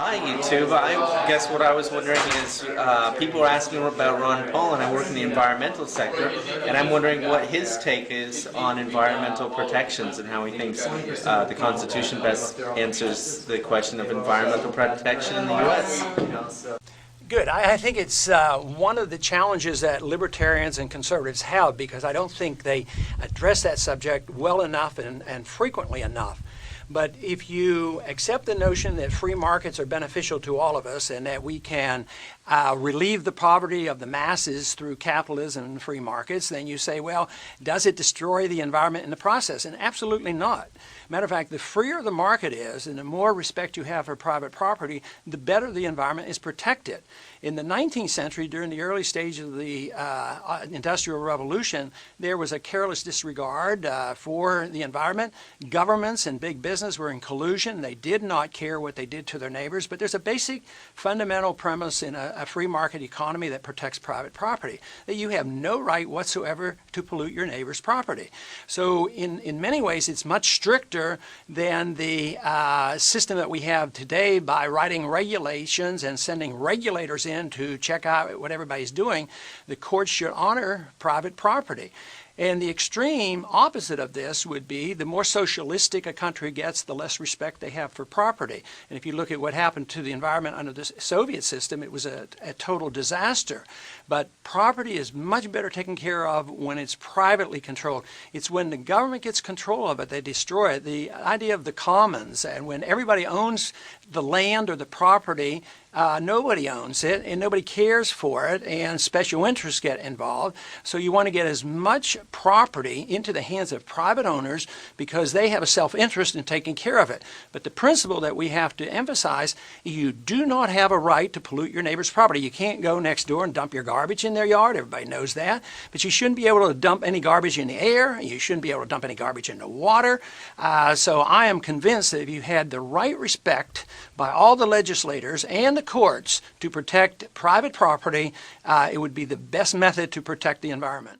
Hi, YouTube. I guess what I was wondering is people are asking about Ron Paul, and I work in the environmental sector, and I'm wondering what his take is on environmental protections and how he thinks the Constitution best answers the question of environmental protection in the U.S. Good. I think it's one of the challenges that libertarians and conservatives have, because I don't think they address that subject well enough and frequently enough. But if you accept the notion that free markets are beneficial to all of us and that we can relieve the poverty of the masses through capitalism and free markets, then you say, well, does it destroy the environment in the process? And absolutely not. Matter of fact, the freer the market is and the more respect you have for private property, the better the environment is protected. In the 19th century, during the early stage of the Industrial Revolution, there was a careless disregard for the environment. Governments and big business were in collusion. They did not care what they did to their neighbors. But there's a basic fundamental premise in a free market economy that protects private property, that you have no right whatsoever to pollute your neighbor's property. So in many ways, it's much stricter than the system that we have today by writing regulations and sending regulators in to check out what everybody's doing. The courts should honor private property. And the extreme opposite of this would be the more socialistic a country gets, the less respect they have for property. And if you look at what happened to the environment under the Soviet system, it was a total disaster. But property is much better taken care of when it's privately controlled. It's when the government gets control of it, they destroy it. The idea of the commons, and when everybody owns the land or the property, nobody owns it and nobody cares for it, and special interests get involved. So you want to get as much property into the hands of private owners because they have a self-interest in taking care of it. But the principle that we have to emphasize, you do not have a right to pollute your neighbor's property. You can't go next door and dump your garbage in their yard. Everybody knows that. But you shouldn't be able to dump any garbage in the air. You shouldn't be able to dump any garbage in the water. So I am convinced that if you had the right respect by all the legislators and the courts to protect private property, it would be the best method to protect the environment.